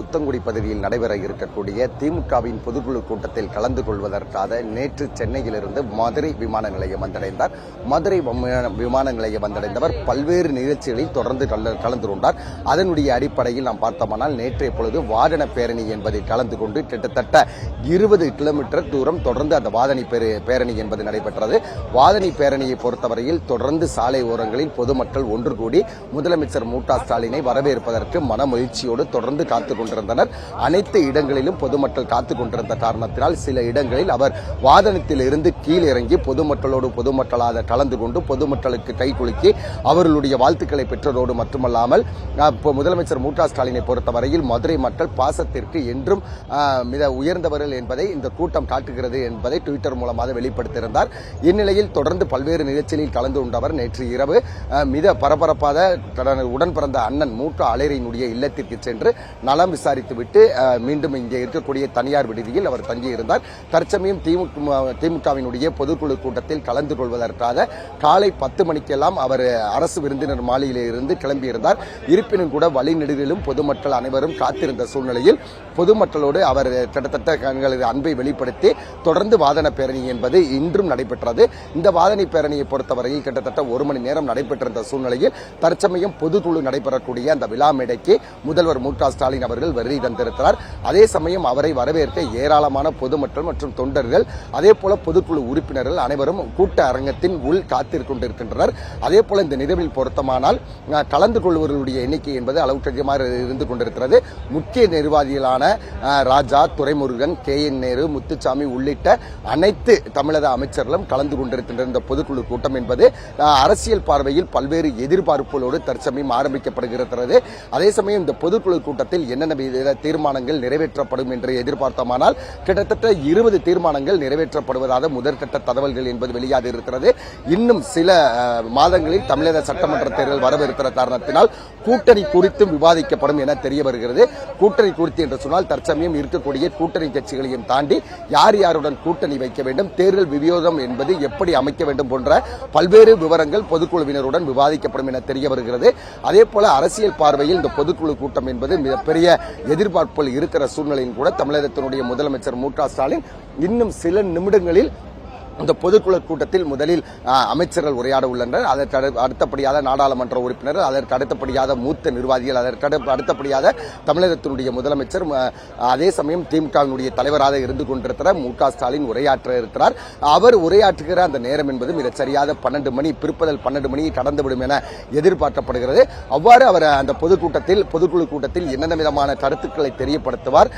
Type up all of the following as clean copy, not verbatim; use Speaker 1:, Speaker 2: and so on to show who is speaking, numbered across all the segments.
Speaker 1: உத்தங்குடி பகுதியில் நடைபெற இருக்கக்கூடிய திமுகவின் பொதுக்குழு கூட்டத்தில் கலந்து கொள்வதற்காக நேற்று சென்னையிலிருந்து மதுரை விமான நிலையம் வந்தடைந்தார். மதுரை விமான நிலையம் வந்தடைந்தவர் பல்வேறு நிகழ்ச்சிகளில் தொடர்ந்து கலந்து கொண்டார். அதனுடைய அடிப்படையில் நாம் பார்த்தோமானால் நேற்றைய பொழுது வாகன பேரணி என்பதில் கலந்து கொண்டு கிட்டத்தட்ட 20 கிலோமீட்டர் தூரம் தொடர்ந்து அந்த வாதனை பேரணி என்பது நடைபெற்றது. வாதனை பேரணியை பொறுத்தவரையில் தொடர்ந்து சாலை ஓரங்களில் பொதுமக்கள் ஒன்று கூடி முதலமைச்சர் மு.க. ஸ்டாலினை வரவேற்பதற்கு மனமகிழ்ச்சியோடு தொடர்ந்து காத்துக் கொண்டிருந்தனர். அனைத்து இடங்களிலும் பொதுமக்கள் காத்துக் கொண்டிருந்த காரணத்தினால் சில இடங்களில் அவர் வாகனத்தில் இருந்து கீழிறங்கி பொதுமக்களாக கலந்து கொண்டு பொதுமக்களுக்கு கைகுலுக்கி அவர்களுடைய வாழ்த்துக்களை பெற்றதோடு மட்டுமல்லாமல் முதலமைச்சர் மு.க. ஸ்டாலினை பொறுத்தவரையில் மதுரை மக்கள் பாசத்திற்கு என்றும் மிக உயர்ந்தவர்கள் என்பதை இந்த கூட்டம் காட்டுகிறது என்பதை ட்விட்டர் மூலமாக வெளிப்படுத்தியிருந்தார். இந்நிலையில் தொடர்ந்து பல்வேறு நிகழ்ச்சிகளில் கலந்து கொண்டவர் நேற்று இரவு மிக பரபரப்பாக உடன் பிறந்த அண்ணன் மு.க. அழகிரியினுடைய இல்லத்திற்கு சென்று நலம் விசாரித்துவிட்டு மீண்டும் இங்கே இருக்கக்கூடிய தனியார் விடுதியில் அவர் தங்கியிருந்தார். தற்சமயம் திமுகவினுடைய பொதுக்குழு கூட்டத்தில் கலந்து கொள்வதற்காக காலை 10 மணிக்கெல்லாம் அவர் அரசு விருந்தினர் மாளிகையில் இருந்து கிளம்பியிருந்தார். இருப்பினும் கூட வழிநெடுகிலும் பொதுமக்கள் அனைவரும் காத்திருந்த சூழ்நிலையில் பொதுமக்களோடு அவர் கிட்டத்தட்ட தங்களது அன்பை வெளிப்படுத்தி தொடர்ந்து வாதன பேரணி என்பது இன்றும் நடைபெற்றது. இந்த வாதனை பேரணியை பொறுத்தவரையில் கிட்டத்தட்ட 1 மணி நேரம் நடைபெற்றிருந்த சூழ்நிலையில் தற்சமயம் பொதுக்குழு நடைபெறக்கூடிய அந்த விழா மேடைக்கு முதல்வர் மு.க. ஸ்டாலின் அவர்கள் வருகை தந்திருக்கிறார். அதே சமயம் அவரை வரவேற்க ஏராளமான பொதுமக்கள் மற்றும் தொண்டர்கள் அதே போல பொதுக்குழு உறுப்பினர்கள் அனைவரும் கூட்ட அரங்கத்தின் உள் காத்திருக் கொண்டிருக்கின்றனர். அதே போல இந்த நிகழ்வில் பொருத்தமானால் கலந்து கொள்வர்களுடைய எண்ணிக்கை என்பது அளவுக்கதிகமாக இருந்து கொண்டிருக்கிறது. முக்கிய நிர்வாகிகளான ராஜா, துரைமுருகன், KN நேரு, முத்துசாமி உள்ளிட்ட அனைத்து தமிழக அமைச்சர்களும் கலந்து கொண்டிருக்கின்ற இந்த பொதுக்குழு கூட்டம் என்பது அரசியல் பார்வையில் பல்வேறு எதிர்பார்ப்புகளோடு தற்சமயம் ஆரம்பிக்கப்படுகிறது. அதே சமயம் இந்த பொதுக்குழு கூட்டத்தில் என்னென்ன தீர்மானங்கள் நிறைவேற்றப்படும் என்று எதிர்பார்த்தோமானால் கிட்டத்தட்ட 20 தீர்மானங்கள் நிறைவேற்றப்படுவதாக முதற்கட்ட தகவல்கள் என்பது வெளியாக இருக்கிறது. இன்னும் சில மாதங்களில் தமிழக சட்டமன்ற தேர்தல் வரவிருக்கிற காரணத்தினால் கூட்டணி குறித்தும் விவாதிக்கப்படும் என தெரிய வருகிறது. கூட்டணி குறித்து என்று சொன்னால் தற்சமயம் இருக்கக்கூடிய கூட்டணி கட்சிகளையும் தாண்டி யார் யாருடன் கூட்டணி வைக்க வேண்டும், தேர்தல் விநியோகம் என்பது எப்படி அமைக்க வேண்டும் போன்ற பல்வேறு விவரங்கள் பொதுக்குழுவினருடன் விவாதிக்கப்படும் என தெரிய வருகிறது. அதே போல அரசியல் பார்வையில் இந்த பொதுக்குழு கூட்டம் என்பது மிகப்பெரிய எதிர்பார்ப்புகள் இருக்கிற சூழ்நிலையில் கூட தமிழகத்தினுடைய முதலமைச்சர் மு.க. ஸ்டாலின் இன்னும் சில நிமிடங்களில் இந்த பொதுக்குழு கூட்டத்தில் முதலில் அமைச்சர்கள் உரையாட உள்ளனர். அதற்கு அடுத்தபடியாக நாடாளுமன்ற உறுப்பினர்கள், அதற்கு அடுத்தபடியாக மூத்த நிர்வாகிகள், அதற்கு அடுத்தபடியாக தமிழகத்தினுடைய முதலமைச்சர், அதே சமயம் திமுகவினுடைய தலைவராக இருந்து கொண்டிருக்கிற மு.க. ஸ்டாலின் உரையாற்ற இருக்கிறார். அவர் உரையாற்றுகிற அந்த நேரம் என்பது மிகச் சரியாக 12 மணி, பிற்பகல் 12 மணியை கடந்துவிடும் என எதிர்பார்க்கப்படுகிறது. அவ்வாறு அவர் அந்த பொதுக்குழு கூட்டத்தில் என்னென்ன விதமான கருத்துக்களை தெரியப்படுத்துவார்,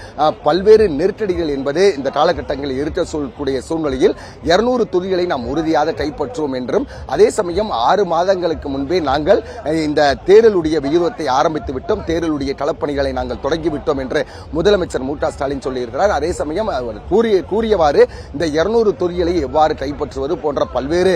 Speaker 1: பல்வேறு நெருக்கடிகள் என்பது இந்த காலகட்டங்களில் இருக்கக்கூடிய சூழ்நிலையில் 200 தொகுதிகளை நாம் உறுதியாக கைப்பற்றுவோம் என்றும், அதே சமயம் 6 மாதங்களுக்கு முன்பே நாங்கள் இந்த தேர்தலுடைய வியூகத்தை ஆரம்பித்து விட்டோம், தேர்தலுடைய களப்பணிகளை நாங்கள் தொடங்கிவிட்டோம் என்று முதலமைச்சர் மு.க. ஸ்டாலின் சொல்லியிருக்கிறார். அதே சமயம் கூறியவாறு இந்த 200 தொகுதிகளை எவ்வாறு கைப்பற்றுவது போன்ற பல்வேறு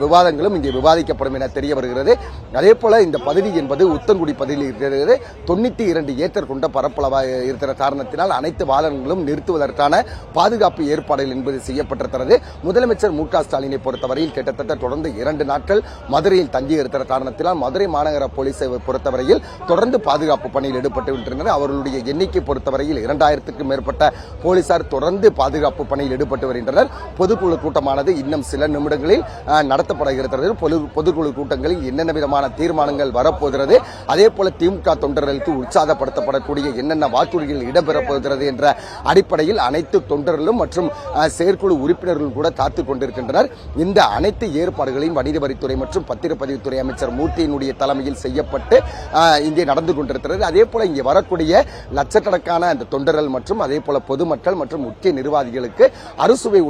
Speaker 1: விவாதங்களும் இங்கே விவாதிக்கப்படும் என தெரிய வருகிறது. அதே போல இந்த பகுதி என்பது உத்தங்குடி பகுதியில் இருக்கிறது. 92 ஏக்கர் கொண்ட பரப்பளவாக இருக்கிற காரணத்தினால் அனைத்து வாகனங்களும் நிறுத்துவதற்கான பாதுகாப்பு ஏற்பாடுகள் என்பது செய்யப்பட்டிருக்கிறது. முதலமைச்சர் மு.க. ஸ்டாலினை பொறுத்தவரையில் கிட்டத்தட்ட தொடர்ந்து 2 நாட்கள் மதுரையில் தங்கி இருக்கிற காரணத்தினால் மதுரை மாநகர போலீஸை பொறுத்தவரையில் தொடர்ந்து பாதுகாப்பு பணியில் ஈடுபட்டு வருகின்றனர். அவர்களுடைய எண்ணிக்கை பொறுத்தவரையில் 2000க்கும் மேற்பட்ட போலீசார் தொடர்ந்து பாதுகாப்பு பணியில் ஈடுபட்டு வருகின்றனர். பொதுக்குழு கூட்டமானது இன்னும் சில நிமிடங்களில் நடத்தப்படுகிறது. பொதுக்குழு கூட்டங்களில் என்னென்ன விதமான தீர்மானங்கள் வரப்போகிறது, அதே போல திமுக தொண்டர்களுக்கு உற்சாகப்படுத்தப்படக்கூடிய என்னென்ன வாக்குறுதிகள் இடம்பெறப் போகிறது என்ற அடிப்படையில் அனைத்து தொண்டர்களும் மற்றும் செயற்குழு உறுப்பினர்களும் கூட காத்துக் கொண்டிருக்கின்றனர். இந்த அனைத்து ஏற்பாடுகளையும் வணிக வரித்துறை மற்றும் பத்திரப்பதிவுத்துறை அமைச்சர் மூர்த்தியினுடைய தலைமையில் செய்யப்பட்டு இங்கே நடந்து கொண்டிருக்கிறது. அதே போல இங்கே வரக்கூடிய லட்சக்கணக்கான அந்த தொண்டர்கள் மற்றும் அதே போல பொதுமக்கள் மற்றும் முக்கிய நிர்வாகிகளுக்கு அறுசுவை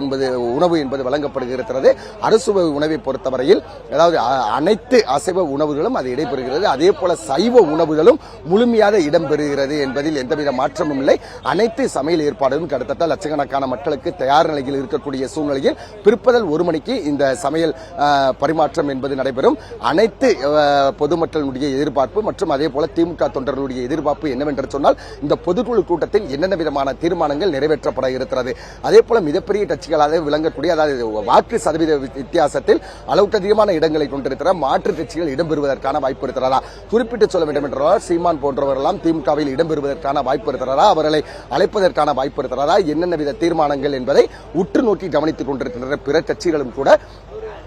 Speaker 1: உணவு என்பது வழங்கப்படுகிறது. அறுசுவை உணவை பொறுத்தவரையில் அதாவது அனைத்து அசைவ உணவுகளும் அது இடைபெறுகிறது. அதே போல சைவ உணவுகளும் முழுமையாக இடம்பெறுகிறது என்பதில் எந்தவித மாற்றமும் இல்லை. அனைத்து சமையல் ஏற்பாடுகளும் கிட்டத்தட்ட லட்சக்கணக்கான மக்களுக்கு தயார் நிலையில் இருக்கக்கூடிய சூழ்நிலையில் பிற்பகல் 1 மணிக்கு இந்த சமையல் பரிமாற்றம் என்பது நடைபெறும். அனைத்து பொதுமக்களுடைய எதிர்பார்ப்பு மற்றும் அதே போல திமுக தொண்டர்களுடைய எதிர்பார்ப்பு என்னவென்று சொன்னால், இந்த பொதுக்குழு கூட்டத்தில் என்னென்ன விதமான தீர்மானங்கள் நிறைவேற்றப்பட இருக்கிறது. அதே போல மிகப்பெரிய கட்சிகளாக விளங்கக்கூடிய, அதாவது வாக்கு சதவீத வித்தியாசத்தில் அளவுக்கு அதிகமான இடங்களை கொண்டிருக்கிற மாற்றுக் கட்சிகள் இடம்பெறுவதற்கான வாய்ப்பு இருக்கிறதா? குறிப்பிட்டு சொல்ல வேண்டும் என்றால், சீமான் போன்றவரெல்லாம் திமுகவில் இடம்பெறுவதற்கான வாய்ப்பு இருக்கிறதா? அவர்களை அழைப்பதற்கான வாய்ப்பு இருக்கிறதா? என்னென்ன வித தீர்மானங்கள் என்பதை உற்று நோக்கி கவனித்துக் கொண்டிருக்கின்ற பிற கட்சிகளும் கூட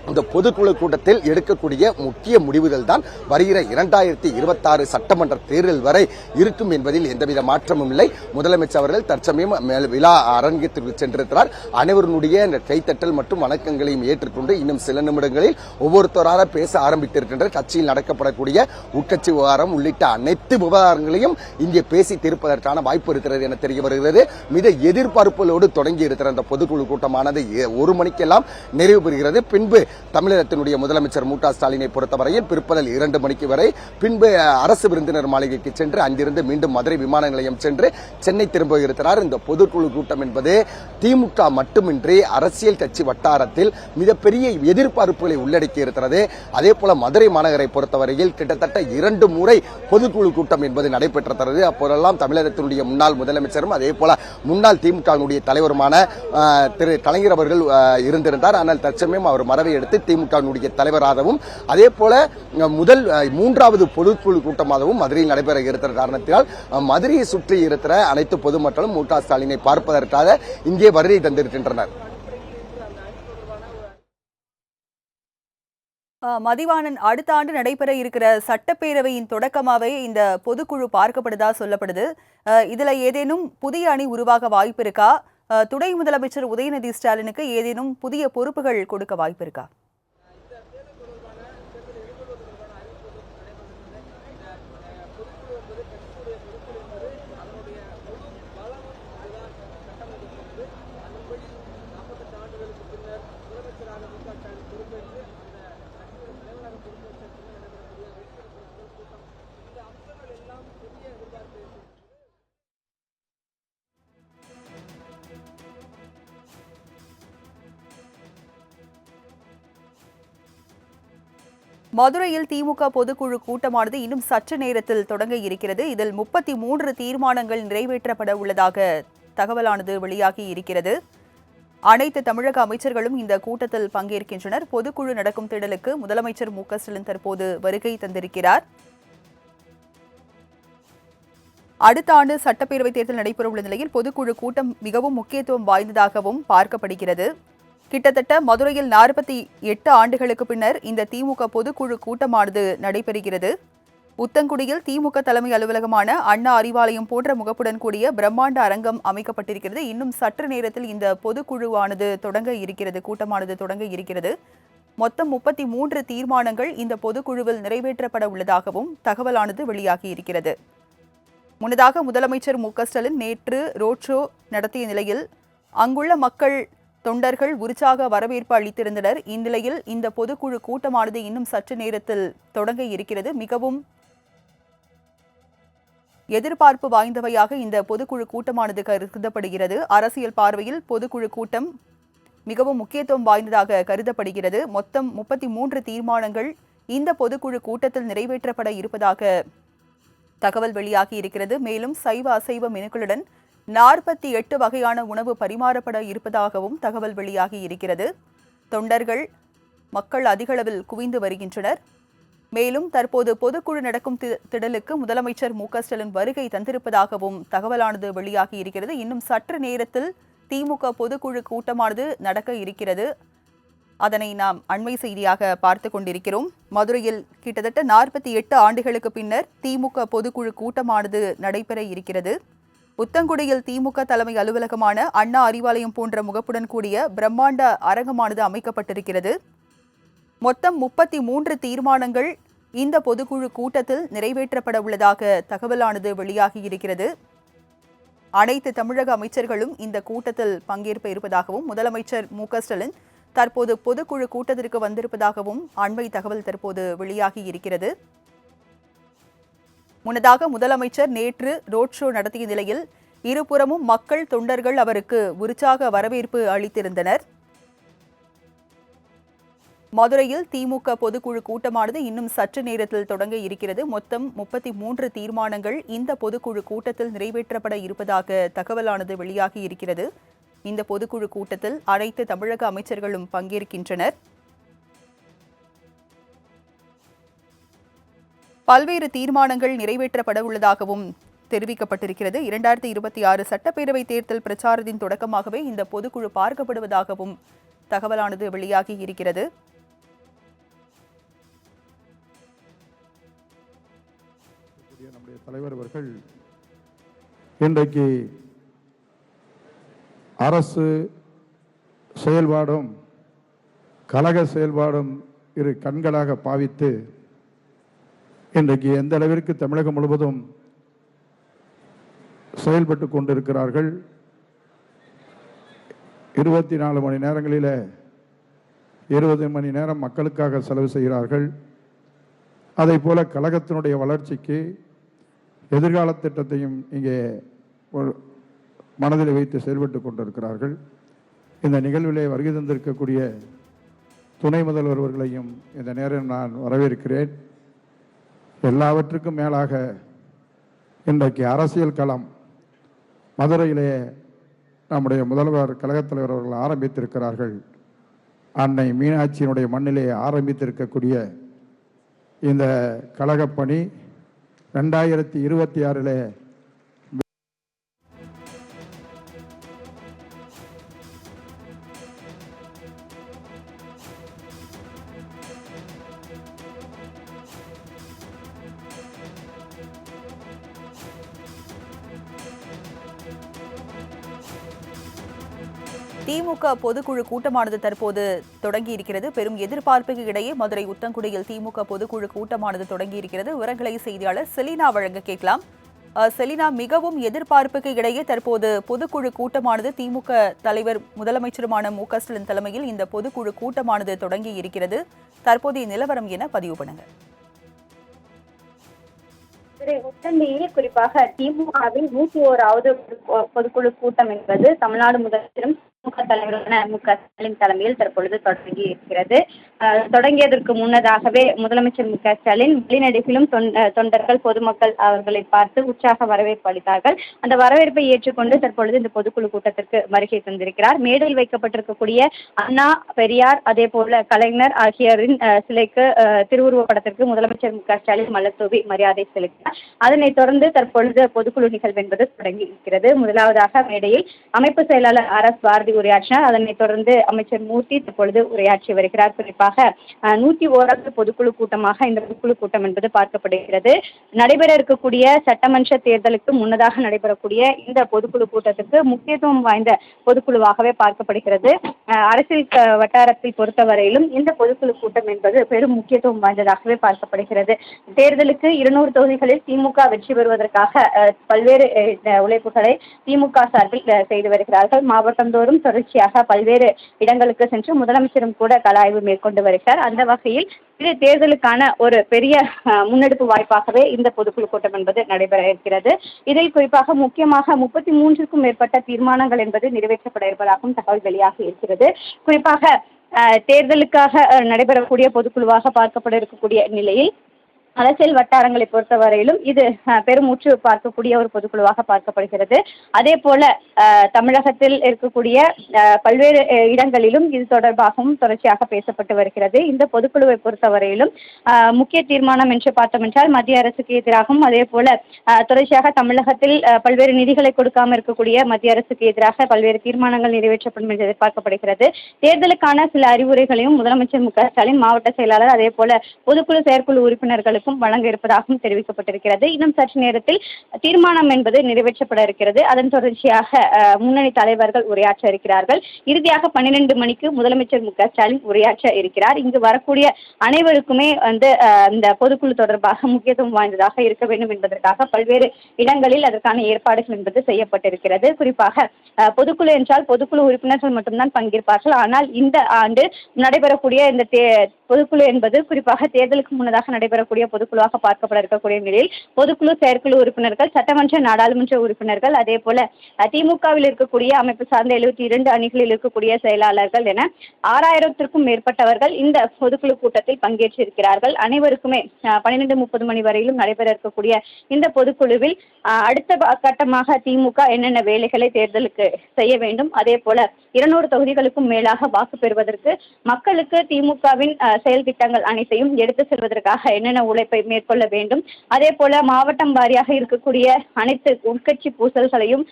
Speaker 1: இந்த பொதுக்குழு கூட்டத்தில் எடுக்கக்கூடிய முக்கிய முடிவுகள் தான் வருகிற 2026 சட்டமன்ற தேர்தல் வரை இருக்கும் என்பதில் எந்தவித மாற்றமும் இல்லை. முதலமைச்சர் அவர்கள் தற்சமயம் விழா அரங்கத்திற்கு சென்றிருக்கிறார். அனைவருடைய கைத்தட்டல் மற்றும் வணக்கங்களையும் ஏற்றுக்கொண்டு இன்னும் சில நிமிடங்களில் ஒவ்வொருத்தராக பேச ஆரம்பித்திருக்கின்ற கட்சியில் நடக்கப்படக்கூடிய உட்கட்சி விவகாரம் உள்ளிட்ட அனைத்து விவகாரங்களையும் இங்கே பேசி தீர்ப்பதற்கான வாய்ப்பு இருக்கிறது என தெரிய வருகிறது. மிக எதிர்பார்ப்புகளோடு தொடங்கி இருக்கிற அந்த பொதுக்குழு கூட்டமானது 1 மணிக்கெல்லாம் நிறைவு பெறுகிறது. பின்பு தமிழகத்தினுடைய முதலமைச்சர் மு க ஸ்டாலினை பொறுத்தவரையில் பிற்பகல் 2 மணிக்கு வரை, பின்பு அரசு விருந்தினர் மாளிகைக்கு சென்று அங்கிருந்து மீண்டும் மதுரை விமான நிலையம் சென்று சென்னை திரும்ப இருக்கிறார். இந்த பொதுக்குழு கூட்டம் என்பது திமுக மட்டுமின்றி அரசியல் கட்சி வட்டாரத்தில் மிகப்பெரிய எதிர்பார்ப்புகளை உள்ளடக்கி இருக்கிறது. அதே போல மதுரை மாநகரை பொறுத்தவரையில் கிட்டத்தட்ட 2 முறை பொதுக்குழு கூட்டம் என்பது நடைபெற்றது. அப்போதெல்லாம் தமிழகத்தினுடைய முன்னாள் முதலமைச்சரும் அதே போல முன்னாள் திமுக தலைவருமான திரு கலைஞர் அவர்கள் இருந்திருந்தார். ஆனால் தற்சமயம் அவர் மரபை எடுத்து திமுக தலைவராகவும் அதே போல 3வது பொதுக்குழு கூட்டமாகவும் மதுரையில் நடைபெற இருக்கிற காரணத்தினால் மதுரையை சுற்றி இருக்கிற அனைத்து பொதுமக்களும் மு க ஸ்டாலினை பார்ப்பதற்காக இங்கே வருகை தந்திருக்கின்றனர்.
Speaker 2: மதிவாணன், அடுத்த ஆண்டு நடைபெற இருக்கிற சட்டப்பேரவையின் தொடக்கமாவே இந்த பொதுக்குழு பார்க்கப்படுதா சொல்லப்படுது. இதுல ஏதேனும் புதிய அணி உருவாக வாய்ப்பு இருக்கா? துணை முதலமைச்சர் உதயநிதி ஸ்டாலினுக்கு ஏதேனும் புதிய பொறுப்புகள் கொடுக்க வாய்ப்பு இருக்கா? மதுரையில் திமுக பொதுக்குழு கூட்டமானது இன்னும் சற்று நேரத்தில் தொடங்க இருக்கிறது. இதில் 33 தீர்மானங்கள் நிறைவேற்றப்பட உள்ளதாக தகவலானது வெளியாகி இருக்கிறது. அனைத்து தமிழக அமைச்சர்களும் இந்த கூட்டத்தில் பங்கேற்கின்றனர். பொதுக்குழு நடக்கும் திடலுக்கு முதலமைச்சர் மு க ஸ்டாலின் தற்போது வருகை தந்திருக்கிறார். அடுத்த ஆண்டு சட்டப்பேரவை தேர்தல் நடைபெறவுள்ள நிலையில் பொதுக்குழு கூட்டம் மிகவும் முக்கியத்துவம் வாய்ந்ததாகவும் பார்க்கப்படுகிறது. கிட்டத்தட்ட மதுரையில் 48 ஆண்டுகளுக்கு பின்னர் இந்த திமுக பொதுக்குழு கூட்டமானது நடைபெறுகிறது. உத்தங்குடியில் திமுக தலைமை அலுவலகமான அண்ணா அறிவாலயம் போன்ற முகப்புடன் கூடிய பிரம்மாண்ட அரங்கம் அமைக்கப்பட்டிருக்கிறது. இன்னும் சற்று நேரத்தில் இந்த பொதுக்குழுவானது தொடங்க இருக்கிறது, கூட்டமானது தொடங்க இருக்கிறது. மொத்தம் 33 தீர்மானங்கள் இந்த பொதுக்குழுவில் நிறைவேற்றப்பட உள்ளதாகவும் தகவலானது வெளியாகி இருக்கிறது. முன்னதாக முதலமைச்சர் மு க ஸ்டாலின் நேற்று ரோட் ஷோ நடத்திய நிலையில் அங்குள்ள மக்கள் தொண்டர்கள் உற்சாக வரவேற்பு அளித்திருந்தனர். இந்நிலையில் இந்த பொதுக்குழு கூட்டமானது இன்னும் சற்று நேரத்தில் தொடங்க இருக்கிறது. மிகவும் எதிர்பார்ப்பு வாய்ந்தவையாக இந்த பொதுக்குழு கூட்டமானது கருதப்படுகிறது. அரசியல் பார்வையில் பொதுக்குழு கூட்டம் மிகவும் முக்கியத்துவம் வாய்ந்ததாக கருதப்படுகிறது. மொத்தம் 33 தீர்மானங்கள் இந்த பொதுக்குழு கூட்டத்தில் நிறைவேற்றப்பட இருப்பதாக தகவல் வெளியாகி இருக்கிறது. மேலும் சைவ அசைவ மெனுக்களுடன் 48 வகையான உணவு பரிமாறப்பட இருப்பதாகவும் தகவல் வெளியாகி இருக்கிறது. தொண்டர்கள் மக்கள் அதிகளவில் குவிந்து வருகின்றனர். மேலும் தற்போது பொதுக்குழு நடக்கும் திடலுக்கு முதலமைச்சர் மு க ஸ்டாலின் வருகை தந்திருப்பதாகவும் தகவலானது வெளியாகி இருக்கிறது. இன்னும் சற்று நேரத்தில் திமுக பொதுக்குழு கூட்டமானது நடக்க இருக்கிறது. அதனை நாம் அண்மை செய்தியாக பார்த்து கொண்டிருக்கிறோம். மதுரையில் கிட்டத்தட்ட 48 ஆண்டுகளுக்கு பின்னர் திமுக பொதுக்குழு கூட்டமானது நடைபெற இருக்கிறது. உத்தங்குடியில் திமுக தலைமை அலுவலகமான அண்ணா அறிவாலயம் போன்ற முகப்புடன் கூடிய பிரம்மாண்ட அரங்கமானது அமைக்கப்பட்டிருக்கிறது. மொத்தம் 33 தீர்மானங்கள் இந்த பொதுக்குழு கூட்டத்தில் நிறைவேற்றப்பட உள்ளதாக தகவலானது வெளியாகி இருக்கிறது. அனைத்து தமிழக அமைச்சர்களும் இந்த கூட்டத்தில் பங்கேற்ப இருப்பதாகவும் முதலமைச்சர் மு க ஸ்டாலின் தற்போது பொதுக்குழு கூட்டத்திற்கு வந்திருப்பதாகவும் அண்மை தகவல் தற்போது வெளியாகி இருக்கிறது. முன்னதாக முதலமைச்சர் நேற்று ரோட் ஷோ நடத்திய நிலையில் இருபுறமும் மக்கள் தொண்டர்கள் அவருக்கு உற்சாக வரவேற்பு அளித்திருந்தனர். மதுரையில் திமுக பொதுக்குழு கூட்டமானது இன்னும் சற்று நேரத்தில் தொடங்க இருக்கிறது. மொத்தம் 33 தீர்மானங்கள் இந்த பொதுக்குழு கூட்டத்தில் நிறைவேற்றப்பட இருப்பதாக தகவலானது வெளியாகி இருக்கிறது. இந்த பொதுக்குழு கூட்டத்தில் அனைத்து தமிழக அமைச்சர்களும் பங்கேற்கின்றனர். பல்வேறு தீர்மானங்கள் நிறைவேற்றப்பட உள்ளதாகவும் தெரிவிக்கப்பட்டிருக்கிறது. 2026 சட்டப்பேரவை தேர்தல் பிரச்சாரத்தின் தொடக்கமாகவே இந்த பொதுக்குழு பார்க்கப்படுவதாகவும் தகவலானது வெளியாகி இருக்கிறது.
Speaker 3: நம்முடைய தலைவர் அவர்கள் இன்றைக்கு அரசு செயல்பாடும் கழக செயல்பாடும் இரு கண்களாக பாவித்து இன்றைக்கு எந்த அளவிற்கு தமிழகம் முழுவதும் செயல்பட்டு கொண்டிருக்கிறார்கள். 24 மணி நேரங்களில் 20 மணி நேரம் மக்களுக்காக செலவு செய்கிறார்கள். அதை போல கழகத்தினுடைய வளர்ச்சிக்கு எதிர்கால திட்டத்தையும் இங்கே மனதில் வைத்து செயல்பட்டு கொண்டிருக்கிறார்கள். இந்த நிகழ்விலே வருகை தந்திருக்கக்கூடிய துணை முதல்வர் அவர்களையும் இந்த நேரம் நான் வரவேற்கிறேன். எல்லாவற்றுக்கும் மேலாக இன்றைக்கு அரசியல் களம் மதுரையிலே நம்முடைய முதல்வர் கழகத் தலைவர் அவர்கள் ஆரம்பித்திருக்கிறார்கள். அன்னை மீனாட்சியினுடைய மண்ணிலே ஆரம்பித்திருக்கக்கூடிய இந்த கழகப்பணி 2026
Speaker 2: திமுக பொதுக்குழு கூட்டமானது தற்போது தொடங்கி இருக்கிறது. பெரும் எதிர்பார்ப்புக்கு இடையே மதுரை உத்தங்குடியில் திமுக பொதுக்குழு கூட்டமானது தொடங்கி இருக்கிறது. விவரங்களை செய்தியாளர் செலினா வழங்க கேட்கலாம். செலினா, மிகவும் எதிர்பார்ப்புக்கு இடையே தற்போது பொதுக்குழு கூட்டமானது திமுக தலைவர் முதலமைச்சருமான மு.க. ஸ்டாலின் தலைமையில் இந்த பொதுக்குழு கூட்டமானது தொடங்கி இருக்கிறது. தற்போதைய நிலவரம் என பதிவு பண்ணுங்க.
Speaker 4: உத்தண்டியில் குறிப்பாக திமுகவின் 101வது பொதுக்குழு கூட்டம் என்பது தமிழ்நாடு முதலமைச்சரும் திமுக தலைவரான மு.க. ஸ்டாலின் தலைமையில் தற்பொழுது தொடங்கி இருக்கிறது. தொடங்கியதற்கு முன்னதாகவே முதலமைச்சர் மு.க. ஸ்டாலின் வெளிநடையிலும் தொண்டர்கள் பொதுமக்கள் அவர்களை பார்த்து உற்சாக வரவேற்பு அளித்தார்கள். அந்த வரவேற்பை ஏற்றுக்கொண்டு தற்பொழுது இந்த பொதுக்குழு கூட்டத்திற்கு வருகை தந்திருக்கிறார். மேடையில் வைக்கப்பட்டிருக்கக்கூடிய அண்ணா, பெரியார், அதே போல கலைஞர் ஆகியோரின் சிலைக்கு திருவுருவ படத்திற்கு முதலமைச்சர் மு.க. ஸ்டாலின் மலர் தூவி மரியாதை செலுத்தினார். அதனைத் தொடர்ந்து தற்பொழுது பொதுக்குழு நிகழ்வு என்பது தொடங்கி இருக்கிறது. முதலாவதாக மேடையில் அமைப்பு செயலாளர் RS பாரதி உரையாற்றினார். அதனைத் தொடர்ந்து அமைச்சர் மூர்த்தி தற்பொழுது உரையாற்றி வருகிறார். குறிப்பாக 101வது பொதுக்குழு கூட்டமாக இந்த பொதுக்குழு கூட்டம் என்பது பார்க்கப்படுகிறது. நடைபெற இருக்கக்கூடிய சட்டமன்ற தேர்தலுக்கு முன்னதாக நடைபெறக்கூடிய இந்த பொதுக்குழு கூட்டத்துக்கு முக்கியத்துவம் வாய்ந்த பொதுக்குழுவாகவே பார்க்கப்படுகிறது. அரசியல் வட்டாரத்தை பொறுத்தவரையிலும் இந்த பொதுக்குழு கூட்டம் என்பது பெரும் முக்கியத்துவம் வாய்ந்ததாகவே பார்க்கப்படுகிறது. தேர்தலுக்கு 200 தொகுதிகளில் திமுக வெற்றி பெறுவதற்காக பல்வேறு உழைப்புகளை திமுக சார்பில் செய்து வருகிறார்கள். மாவட்டந்தோறும் தொடர்ச்சியாக பல்வேறு இடங்களுக்கு சென்று முதலமைச்சரும் கூட கள ஆய்வு மேற்கொண்டு வருகிறார். அந்த வகையில் இது தேர்தலுக்கான ஒரு பெரிய முன்னெடுப்பு வாய்ப்பாகவே இந்த பொதுக்குழு கூட்டம் என்பது நடைபெற இருக்கிறது. இதில் குறிப்பாக முக்கியமாக 33க்கும் மேற்பட்ட தீர்மானங்கள் என்பது நிறைவேற்றப்பட இருப்பதாகவும் தகவல் வெளியாகி இருக்கிறது. குறிப்பாக தேர்தலுக்காக நடைபெறக்கூடிய பொதுக்குழுவாக பார்க்கப்பட இருக்கக்கூடிய நிலையில் அரசியல் வட்டாரங்களை பொறுத்தவரையிலும் இது பெரும் முற்று பார்க்கக்கூடிய ஒரு பொதுக்குழுவாக பார்க்கப்படுகிறது. அதே போல தமிழகத்தில் இருக்கக்கூடிய பல்வேறு இடங்களிலும் இது தொடர்பாகவும் தொடர்ச்சியாக பேசப்பட்டு வருகிறது. இந்த பொதுக்குழுவை பொறுத்தவரையிலும் முக்கிய தீர்மானம் என்று பார்த்தோம் என்றால் மத்திய அரசுக்கு எதிராகவும், அதே போல தொடர்ச்சியாக தமிழகத்தில் பல்வேறு நிதிகளை கொடுக்காமல் இருக்கக்கூடிய மத்திய அரசுக்கு எதிராக பல்வேறு தீர்மானங்கள் நிறைவேற்றப்படும் என்று எதிர்பார்க்கப்படுகிறது. தேர்தலுக்கான சில அறிவுரைகளையும் முதலமைச்சர் மு.க. ஸ்டாலின், மாவட்ட செயலாளர், அதே போல பொதுக்குழு செயற்குழு உறுப்பினர்களுக்கு வழங்க இருப்பதாகவும் தெரிவிக்கப்பட்டிருக்கிறது. இன்னும் சற்று நேரத்தில் தீர்மானம் என்பது நிறைவேற்றப்பட இருக்கிறது. அதன் தொடர்ச்சியாக முன்னணி தலைவர்கள் உரையாற்ற இருக்கிறார்கள். இறுதியாக 12 மணிக்கு முதலமைச்சர் மு.க. ஸ்டாலின் உரையாற்ற இருக்கிறார். இங்கு வரக்கூடிய அனைவருக்குமே இந்த பொதுக்குழு தொடர்பாக முக்கியத்துவம் வாய்ந்ததாக இருக்க வேண்டும் என்பதற்காக பல்வேறு இடங்களில் அதற்கான ஏற்பாடுகள் என்பது செய்யப்பட்டிருக்கிறது. குறிப்பாக பொதுக்குழு என்றால் பொதுக்குழு உறுப்பினர்கள் மட்டும்தான் பங்கேற்பார்கள். ஆனால் இந்த ஆண்டு நடைபெறக்கூடிய இந்த பொதுக்குழு என்பது குறிப்பாக தேர்தலுக்கு முன்னதாக நடைபெறக்கூடிய பொதுக்குழுவாக பார்க்கப்பட இருக்கக்கூடிய நிலையில் பொதுக்குழு, செயற்குழு உறுப்பினர்கள், சட்டமன்ற, நாடாளுமன்ற உறுப்பினர்கள், அதே போல திமுகவில் இருக்கக்கூடிய அமைப்பு சார்ந்த 72 அணிகளில் இருக்கக்கூடிய செயலாளர்கள் என 6000த்திற்கும் மேற்பட்டவர்கள் இந்த பொதுக்குழு கூட்டத்தில் பங்கேற்றிருக்கிறார்கள். அனைவருக்குமே 12:30 மணி வரையிலும் நடைபெற இருக்கக்கூடிய இந்த பொதுக்குழுவில் அடுத்த கட்டமாக திமுக என்னென்ன வேலைகளை தேர்தலுக்கு செய்ய வேண்டும், அதே போல 200 தொகுதிகளுக்கும் மேலாக வாக்கு பெறுவதற்கு மக்களுக்கு திமுகவின் செயல் திட்டங்கள் அனைத்தையும் எடுத்து செல்வதற்காக என்னென்ன உழைப்பை மேற்கொள்ள வேண்டும், அதே போல மாவட்டம் வாரியாக இருக்கக்கூடிய அனைத்து உட்கட்சி பூசல்களையும்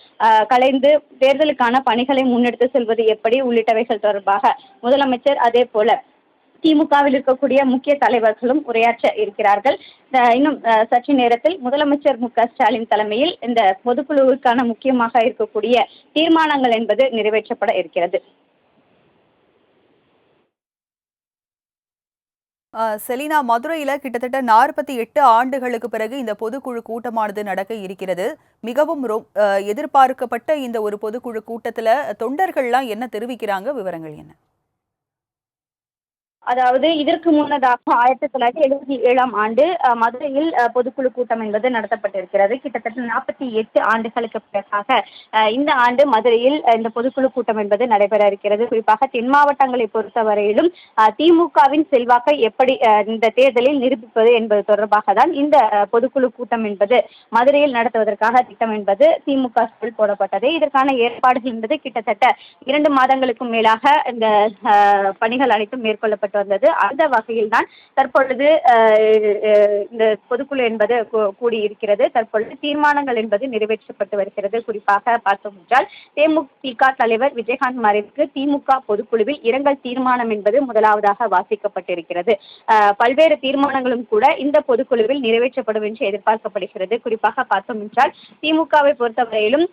Speaker 4: கலைந்து தேர்தலுக்கான பணிகளை முன்னெடுத்து செல்வது எப்படி உள்ளிட்டவைகள் தொடர்பாக முதலமைச்சர் அதே போல திமுகவில் இருக்கக்கூடிய முக்கிய தலைவர்களும் உரையாற்ற இருக்கிறார்கள். இன்னும் சற்று நேரத்தில் முதலமைச்சர் மு.க.ஸ்டாலின் தலைமையில் இந்த பொதுக்குழுவிற்கான முக்கியமாக இருக்கக்கூடிய தீர்மானங்கள் என்பது நிறைவேற்றப்பட இருக்கிறது.
Speaker 2: செலினா, மதுரையில கிட்டத்தட்ட 48 ஆண்டுகளுக்கு பிறகு இந்த பொதுக்குழு கூட்டமானது நடக்க இருக்கிறது. மிகவும் எதிர்பார்க்கப்பட்ட இந்த ஒரு பொதுக்குழு கூட்டத்துல தொண்டர்கள்லாம் என்ன தெரிவிக்கிறாங்க, விவரங்கள் என்ன?
Speaker 4: அதாவது இதற்கு முன்னதாக 1977ஆம் ஆண்டு மதுரையில் பொதுக்குழு கூட்டம் என்பது நடத்தப்பட்டிருக்கிறது. கிட்டத்தட்ட 48 ஆண்டுகளுக்கு பிறகாக இந்த ஆண்டு மதுரையில் இந்த பொதுக்குழு கூட்டம் என்பது நடைபெற இருக்கிறது. குறிப்பாக தென் மாவட்டங்களை பொறுத்தவரையிலும் திமுகவின் செல்வாக்கை எப்படி இந்த தேர்தலில் நிரூபிப்பது என்பது தொடர்பாக தான் இந்த பொதுக்குழு கூட்டம் என்பது மதுரையில் நடத்துவதற்காக திட்டம் என்பது திமுக போடப்பட்டது. இதற்கான ஏற்பாடுகள் என்பது கிட்டத்தட்ட 2 மாதங்களுக்கும் மேலாக இந்த பணிகள் அனைத்தும் மேற்கொள்ளப்பட்டு வந்தது. அந்த வகையில் தான் தற்பொழுது இந்த பொதுக்குழு என்பது கூடியிருக்கிறது. தற்பொழுது தீர்மானங்கள் என்பது நிறைவேற்றப்பட்டு வருகிறது. குறிப்பாக பார்த்தோம் என்றால் தேமுதிக தலைவர் விஜயகாந்த் மறைவுக்கு திமுக பொதுக்குழுவில் இரங்கல் தீர்மானம் என்பது முதலாவதாக வாசிக்கப்பட்டிருக்கிறது. பல்வேறு தீர்மானங்களும் கூட இந்த பொதுக்குழுவில் நிறைவேற்றப்படும் என்று எதிர்பார்க்கப்படுகிறது. குறிப்பாக பார்த்தோம் என்றால் திமுகவை பொறுத்தவரையிலும்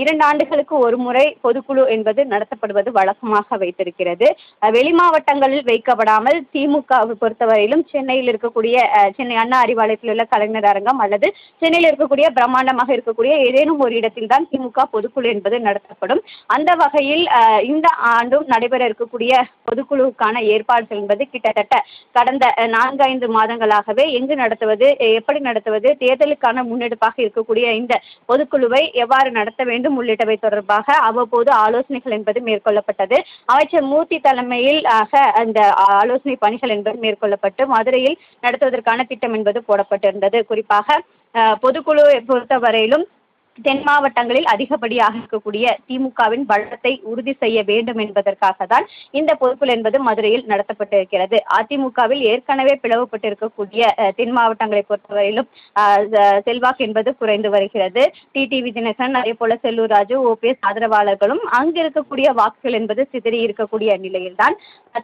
Speaker 4: 2 ஆண்டுகளுக்கு ஒரு முறை பொதுக்குழு என்பது நடத்தப்படுவது வழக்கமாக வைத்திருக்கிறது. வெளி மாவட்டங்களில் வைக்கப்படாமல் திமுகவை பொறுத்தவரையிலும் சென்னையில் இருக்கக்கூடிய சென்னை அண்ணா அறிவாலயத்தில் உள்ள கலைஞர் அரங்கம் அல்லது சென்னையில் இருக்கக்கூடிய பிரம்மாண்டமாக இருக்கக்கூடிய ஏதேனும் ஒரு இடத்தில் தான் திமுக பொதுக்குழு என்பது நடத்தப்படும். அந்த வகையில் இந்த ஆண்டும் நடைபெற இருக்கக்கூடிய பொதுக்குழுவுக்கான ஏற்பாடுகள் என்பது கிட்டத்தட்ட கடந்த 4-5 மாதங்களாகவே எங்கு நடத்துவது, எப்படி நடத்துவது, தேர்தலுக்கான முன்னெடுப்பாக இருக்கக்கூடிய இந்த பொதுக்குழுவை எவ்வாறு நடத்த வேண்டும் உள்ளிட்டவை தொடர்பாக அவ்வப்போது ஆலோசனைகள் என்பது மேற்கொள்ளப்பட்டது. அமைச்சர் மூர்த்தி தலைமையில் அந்த ஆலோசனை பணிகள் என்பது மேற்கொள்ளப்பட்டு மதுரையில் நடத்துவதற்கான திட்டம் என்பது போடப்பட்டிருந்தது. குறிப்பாக பொதுக்குழுவை பொறுத்தவரையிலும் தென் மாவட்டங்களில் அதிகப்படியாக இருக்கக்கூடிய திமுகவின் பலத்தை உறுதி செய்ய வேண்டும் என்பதற்காக தான் இந்த பொதுக்குழு என்பது மதுரையில் நடத்தப்பட்டிருக்கிறது. அதிமுகவில் ஏற்கனவே பிளவுபட்டிருக்கக்கூடிய தென் மாவட்டங்களை பொறுத்தவரையிலும் செல்வாக்கு என்பது குறைந்து வருகிறது. டிடிவி தினகரன் அதே போல செல்லூர் ராஜு, ஓபிஎஸ் ஆதரவாளர்களும் அங்கு இருக்கக்கூடிய வாக்குகள் என்பது சிதறி இருக்கக்கூடிய நிலையில்தான்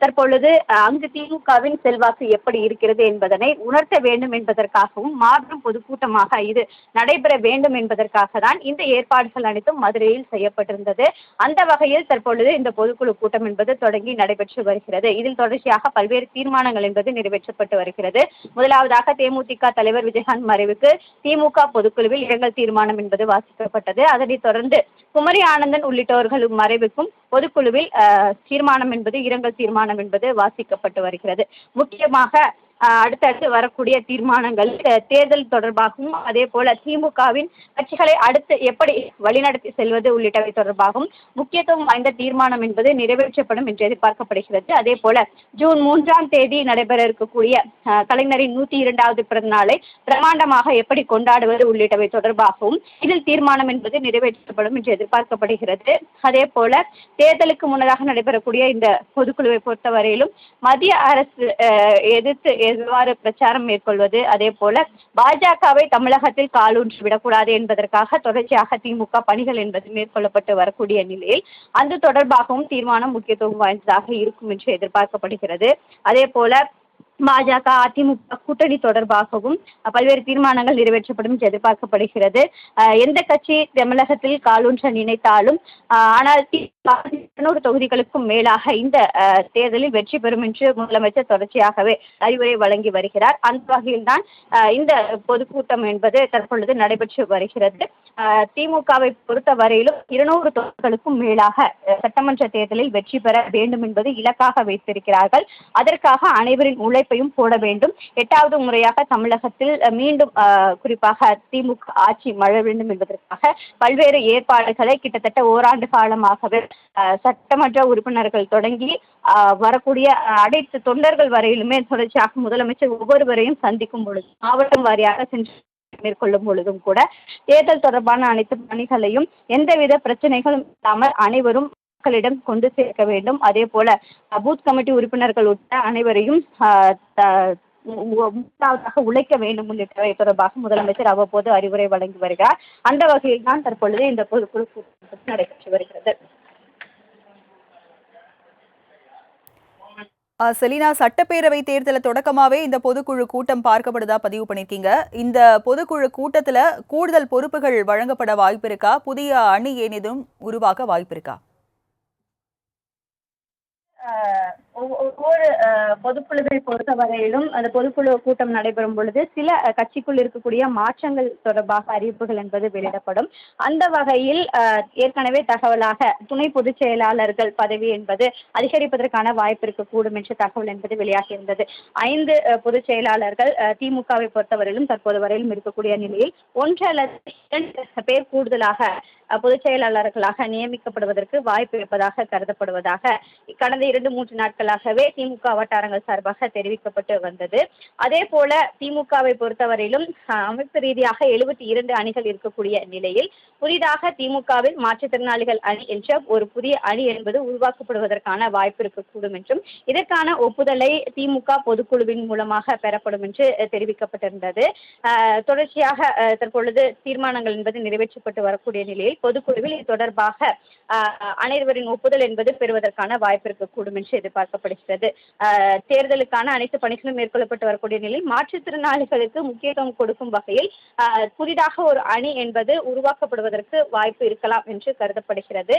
Speaker 4: தற்பொழுது அங்கு திமுகவின் செல்வாக்கு எப்படி இருக்கிறது என்பதனை உணர்த்த வேண்டும் என்பதற்காகவும் மாபெரும் பொதுக்கூட்டமாக இது நடைபெற வேண்டும் என்பதற்காக தான் இந்த ஏற்பாடுகள் அனைத்தும் மதுரையில் செய்யப்பட்டிருந்தது. அந்த வகையில் தற்பொழுது இந்த பொதுக்குழு கூட்டம் என்பது தொடங்கி நடைபெற்று வருகிறது. இதில் தொடர்ச்சியாக பல்வேறு தீர்மானங்கள் என்பது நிறைவேற்றப்பட்டு வருகிறது. முதலாவதாக தேமுதிக தலைவர் விஜயகாந்த் மறைவுக்கு திமுக பொதுக்குழுவில் இரங்கல் தீர்மானம் என்பது வாசிக்கப்பட்டது. அதனைத் தொடர்ந்து குமரி ஆனந்தன் உள்ளிட்டவர்களும் மறைவுக்கும் பொதுக்குழுவில் தீர்மானம் என்பது இரங்கல் தீர்மானம் என்பது வாசிக்கப்பட்டு வருகிறது. முக்கியமாக அடுத்தடுத்து வரக்கூடிய தீர்மானங்கள் தேர்தல் தொடர்பாகவும் அதே போல திமுகவின் கட்சிகளை அடுத்து எப்படி வழிநடத்தி செல்வது உள்ளிட்டவை தொடர்பாகவும் முக்கியத்துவம் வாய்ந்த தீர்மானம் என்பது நிறைவேற்றப்படும் என்று எதிர்பார்க்கப்படுகிறது. அதே போல ஜூன் 3ஆம் தேதி நடைபெற இருக்கக்கூடிய கலைஞரின் 102வது பிறந்த நாளை பிரமாண்டமாக எப்படி கொண்டாடுவது உள்ளிட்டவை தொடர்பாகவும் இதில் தீர்மானம் என்பது நிறைவேற்றப்படும் என்று எதிர்பார்க்கப்படுகிறது. அதே போல தேர்தலுக்கு முன்னதாக நடைபெறக்கூடிய இந்த பொதுக்குழுவை பொறுத்தவரையிலும் மத்திய அரசு எதிர்த்து எவ்வாறு பிரச்சாரம் மேற்கொள்வது, அதே போல பாஜகவை தமிழகத்தில் காலூன்றி விடக்கூடாது என்பதற்காக தொடர்ச்சியாக திமுக பணிகள் என்பது மேற்கொள்ளப்பட்டு வரக்கூடிய நிலையில் அந்த தொடர்பாகவும் தீர்மானம் முக்கியத்துவம் வாய்ந்ததாக இருக்கும் என்று எதிர்பார்க்கப்படுகிறது. அதே போல பாஜக அதிமுக கூட்டணி தொடர்பாகவும் பல்வேறு தீர்மானங்கள் நிறைவேற்றப்படும் என்று எதிர்பார்க்கப்படுகிறது. எந்த கட்சி தமிழகத்தில் காலூன்ற நினைத்தாலும் ஆனால் 200 தொகுதிகளுக்கும் மேலாக இந்த தேர்தலில் வெற்றி பெறும் என்று முதலமைச்சர் தொடர்ச்சியாகவே அறிவுரை வழங்கி வருகிறார். அந்த வகையில்தான் இந்த பொதுக்கூட்டம் என்பது தற்பொழுது நடைபெற்று வருகிறது. திமுகவை பொறுத்த வரையிலும் 200 தொகுதிகளுக்கும் மேலாக சட்டமன்ற தேர்தலில் வெற்றி பெற வேண்டும் என்பது இலக்காக வைத்திருக்கிறார்கள். அதற்காக அனைவரின் உழைப்பையும் போட வேண்டும். 8வது முறையாக தமிழகத்தில் மீண்டும் குறிப்பாக திமுக ஆட்சி மழை வேண்டும் என்பதற்காக பல்வேறு ஏற்பாடுகளை கிட்டத்தட்ட ஓராண்டு காலமாகவே சட்டமன்ற உறுப்பினர்கள் தொடங்கி வரக்கூடிய அனைத்து தொண்டர்கள் வரையிலுமே தொடர்ச்சியாக முதலமைச்சர் ஒவ்வொருவரையும் சந்திக்கும் பொழுது, மாவட்டம் வாரியாக சென்று மேற்கொள்ளும் பொழுதும் கூட தேர்தல் தொடர்பான அனைத்து பணிகளையும் எந்தவித பிரச்சனைகளும் இல்லாமல் அனைவரும் மக்களிடம் கொண்டு சேர்க்க வேண்டும். அதே போல பூத் கமிட்டி உறுப்பினர்கள் உட்பட அனைவரையும் முதலாவதாக உழைக்க வேண்டும் உள்ளிட்டவை தொடர்பாக முதலமைச்சர் அவ்வப்போது அறிவுரை வழங்கி வருகிறார். அந்த வகையில் தான் தற்பொழுது இந்த பொதுக்குழு கூட்டம் நடைபெற்று வருகிறது.
Speaker 2: செலினா, சட்டப்பேரவை தேர்தலை தொடக்கமாவே இந்த பொதுக்குழு கூட்டம் பார்க்கப்படுதா பதிவு பண்ணிருக்கீங்க. இந்த பொதுக்குழு கூட்டத்துல கூடுதல் பொறுப்புகள் வழங்கப்பட வாய்ப்பு இருக்கா? புதிய அணி ஏனேதும் உருவாக வாய்ப்பு இருக்கா?
Speaker 4: ஒவ்வொரு பொதுக்குழுவை பொறுத்தவரையிலும் அந்த பொதுக்குழு கூட்டம் நடைபெறும் பொழுது சில கட்சிக்குள் இருக்கக்கூடிய மாற்றங்கள் தொடர்பாக அறிவிப்புகள் என்பது வெளியிடப்படும். அந்த வகையில் ஏற்கனவே தகவலாக துணை பொதுச் செயலாளர்கள் பதவி என்பது அதிகரிப்பதற்கான வாய்ப்பு இருக்கக்கூடும் என்ற தகவல் என்பது வெளியாகியிருந்தது. 5 பொதுச் செயலாளர்கள் திமுகவை பொறுத்தவரையிலும் தற்போது வரையிலும் இருக்கக்கூடிய நிலையில் 1 அல்லது 2 பேர் கூடுதலாக பொதுச் செயலாளர்களாக நியமிக்கப்படுவதற்கு வாய்ப்பு இருப்பதாக கருதப்படுவதாக கடந்த 2-3 நாட்களாகவே திமுக வட்டாரங்கள் சார்பாக தெரிவிக்கப்பட்டு வந்தது. அதே போல திமுகவை பொறுத்தவரையிலும் அமைப்பு ரீதியாக 72 அணிகள் இருக்கக்கூடிய நிலையில் புதிதாக திமுகவில் மாற்றுத்திறனாளிகள் அணி என்ற ஒரு புதிய அணி என்பது உருவாக்கப்படுவதற்கான வாய்ப்பு இருக்கக்கூடும் என்றும் இதற்கான ஒப்புதலை திமுக பொதுக்குழுவின் மூலமாக பெறப்படும் என்று தெரிவிக்கப்பட்டிருந்தது. தொடர்ச்சியாக தற்பொழுது தீர்மானங்கள் என்பது நிறைவேற்றப்பட்டு வரக்கூடிய நிலையில் பொதுக்குழுவில் இது தொடர்பாக அனைவரின் ஒப்புதல் என்பது பெறுவதற்கான வாய்ப்பு இருக்கக்கூடும் என்று எதிர்பார்க்கப்படுகிறது. தேர்தலுக்கான அனைத்து பணிகளும் மேற்கொள்ளப்பட்டு வரக்கூடிய நிலையில் மாற்றுத்திறனாளிகளுக்கு முக்கியத்துவம் கொடுக்கும் வகையில் புதிதாக ஒரு அணி என்பது உருவாக்கப்படுவதற்கு வாய்ப்பு இருக்கலாம் என்று கருதப்படுகிறது.